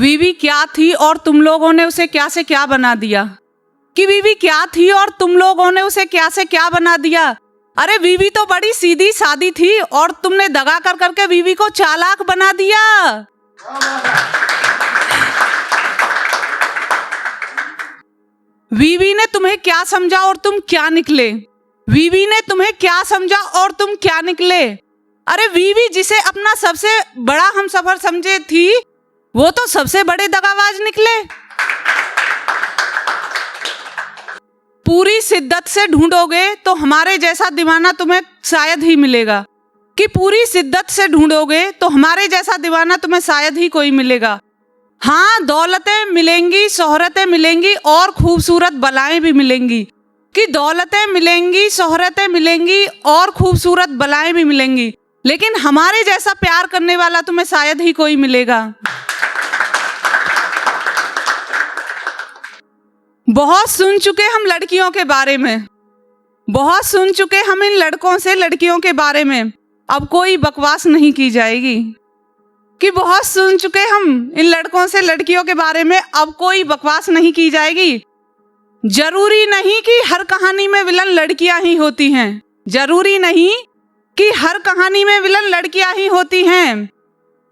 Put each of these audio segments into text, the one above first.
बीवी क्या थी और तुम लोगों ने उसे क्या से क्या बना दिया। कि बीवी क्या थी और तुम लोगों ने उसे क्या से क्या बना दिया। अरे बीवी तो बड़ी सीधी सादी थी और तुमने दगा कर करके बीवी को चालाक बना दिया। बीवी ने तुम्हें क्या समझा और तुम क्या निकले। बीवी ने तुम्हें क्या समझा और तुम क्या निकले। अरे बीवी जिसे अपना सबसे बड़ा हमसफर समझे थी वो तो सबसे बड़े दगाबाज निकले। पूरी शिद्दत से ढूंढोगे तो हमारे जैसा दीवाना तुम्हें शायद ही मिलेगा। कि पूरी शिद्दत से ढूंढोगे तो हमारे जैसा दीवाना तुम्हें शायद ही कोई मिलेगा। हाँ, दौलतें मिलेंगी, शोहरतें मिलेंगी और खूबसूरत बलाएं भी मिलेंगी। कि दौलतें मिलेंगी, शोहरतें मिलेंगी और खूबसूरत बलाएं भी मिलेंगी, लेकिन हमारे जैसा प्यार करने वाला तुम्हें शायद ही कोई मिलेगा। बहुत सुन चुके हम लड़कियों के बारे में, बहुत सुन चुके हम इन लड़कों से लड़कियों के बारे में, अब कोई बकवास नहीं की जाएगी। कि बहुत सुन चुके हम इन लड़कों से लड़कियों के बारे में, अब कोई बकवास नहीं की जाएगी। जरूरी नहीं कि हर कहानी में विलन लड़कियां ही होती हैं, जरूरी नहीं कि हर कहानी में विलन लड़कियां ही होती हैं।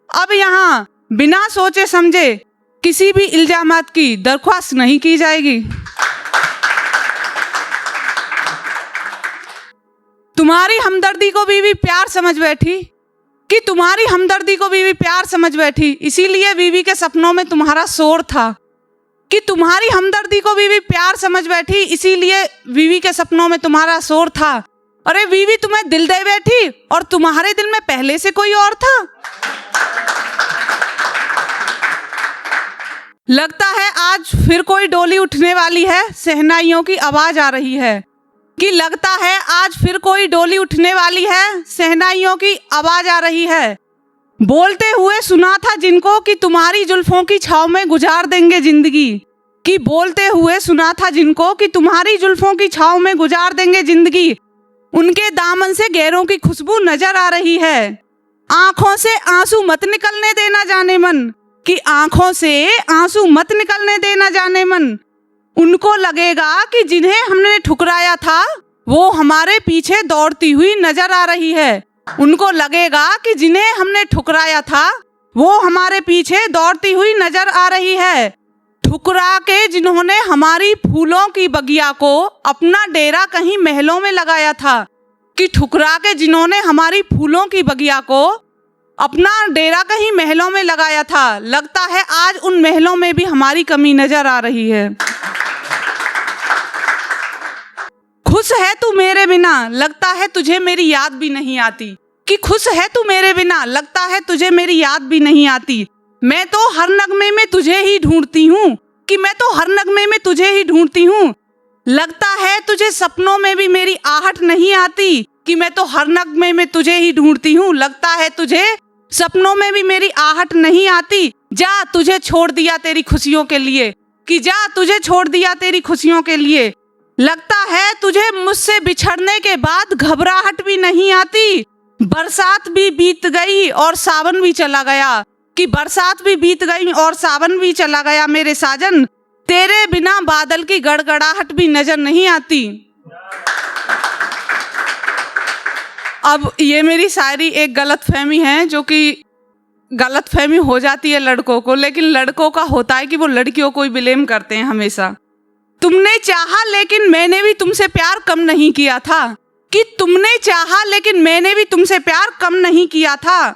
अब यहाँ बिना सोचे समझे किसी भी इल्जामात की दरख्वास्त नहीं की जाएगी। तुम्हारी हमदर्दी को बीवी प्यार समझ बैठी। कि तुम्हारी हमदर्दी को बीवी प्यार समझ बैठी, इसीलिए बीवी के सपनों में तुम्हारा शोर था। कि तुम्हारी हमदर्दी को बीवी प्यार समझ बैठी, इसीलिए बीवी के सपनों में तुम्हारा शोर था। अरे बीवी तुम्हें दिल दे बैठी और तुम्हारे दिल में पहले से कोई और था। लगता है आज फिर कोई डोली उठने वाली है, शहनाइयों की आवाज आ रही है। कि लगता है आज फिर कोई डोली उठने वाली है, शहनाइयों की आवाज आ रही है। बोलते हुए सुना था जिनको कि तुम्हारी जुल्फों की छाव में गुजार देंगे जिंदगी। कि बोलते हुए सुना था जिनको कि तुम्हारी जुल्फों की छाव में गुजार देंगे जिंदगी, उनके दामन से गैरों की खुशबू नजर आ रही है। आंखों से आंसू मत निकलने देना जाने मन। कि आंखों से आंसू मत निकलने देना जाने मन। उनको लगेगा कि जिन्हें हमने ठुकराया था वो हमारे पीछे दौड़ती हुई नजर आ रही है। उनको लगेगा कि जिन्हें हमने ठुकराया था वो हमारे पीछे दौड़ती हुई नजर आ रही है। ठुकरा के जिन्होंने हमारी फूलों की बगिया को अपना डेरा कहीं महलों में लगाया था। कि ठुकरा के जिन्होंने हमारी फूलों की बगिया को अपना डेरा कहीं महलों में लगाया था, लगता है आज उन महलों में भी हमारी कमी नजर आ रही है। खुश है तू मेरे बिना, लगता है तुझे मेरी याद भी नहीं आती। कि खुश है तू मेरे बिना, लगता है तुझे मेरी याद भी नहीं आती। मैं तो हर नगमे में तुझे ही ढूंढती हूँ। कि मैं तो हर नगमे में तुझे ही ढूंढती हूँ। लगता है तुझे सपनों में भी मेरी आहट नहीं आती। कि मैं तो हर नगमे में तुझे ही ढूंढती हूँ। लगता है तुझे सपनों में भी मेरी आहट नहीं आती। जा तुझे छोड़ दिया तेरी खुशियों के लिए। कि जा तुझे छोड़ दिया तेरी खुशियों के लिए। लगता है तुझे मुझसे बिछड़ने के बाद घबराहट भी नहीं आती। बरसात भी बीत गई और सावन भी चला गया। कि बरसात भी बीत गई और सावन भी चला गया मेरे साजन, तेरे बिना बादल की गड़गड़ाहट भी नजर नहीं आती। अब ये मेरी शायरी एक गलतफहमी है, जो कि गलतफहमी हो जाती है लड़कों को, लेकिन लड़कों का होता है कि वो लड़कियों को ही ब्लेम करते हैं हमेशा। तुमने चाहा लेकिन मैंने भी तुमसे प्यार कम नहीं किया था। कि तुमने चाहा लेकिन मैंने भी तुमसे प्यार कम नहीं किया था।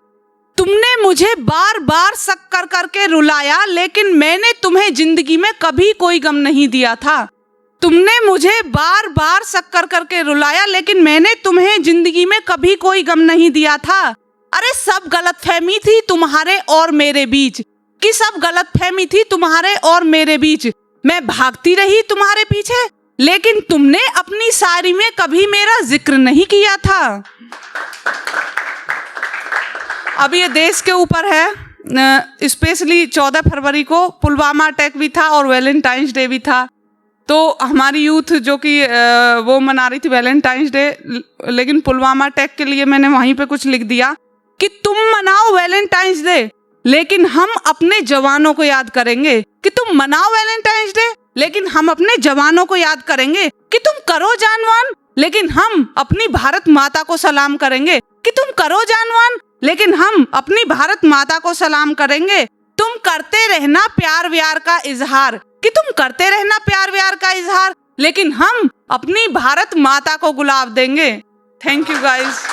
तुमने मुझे बार बार शक कर करके रुलाया, लेकिन मैंने तुम्हें जिंदगी में कभी कोई गम नहीं दिया था। तुमने मुझे बार बार शक कर करके रुलाया, लेकिन मैंने तुम्हें जिंदगी में कभी कोई गम नहीं दिया था। अरे सब गलतफहमी थी तुम्हारे और मेरे बीच। कि सब गलतफहमी थी तुम्हारे और मेरे बीच। मैं भागती रही तुम्हारे पीछे, लेकिन तुमने अपनी शायरी में कभी मेरा जिक्र नहीं किया था। अब ये देश के ऊपर है, स्पेशली 14 फरवरी को पुलवामा अटैक भी था और वैलेंटाइंस डे भी था। तो हमारी यूथ जो कि वो मना रही थी वैलेंटाइंस डे, लेकिन पुलवामा अटैक के लिए मैंने वहीं पे कुछ लिख दिया कि तुम मनाओ वैलेंटाइंस डे, लेकिन हम अपने जवानों को याद करेंगे कि तुम मनाओ वैलेंटाइंस डे, लेकिन हम अपने जवानों को याद करेंगे कि तुम करो जानवान, लेकिन हम अपनी भारत माता को सलाम करेंगे कि तुम करो जानवान, लेकिन हम अपनी भारत माता को सलाम करेंगे। तुम करते रहना प्यार व्यार का इजहार, कि तुम करते रहना प्यार व्यार का इजहार, लेकिन हम अपनी भारत माता को गुलाब देंगे। Thank you guys.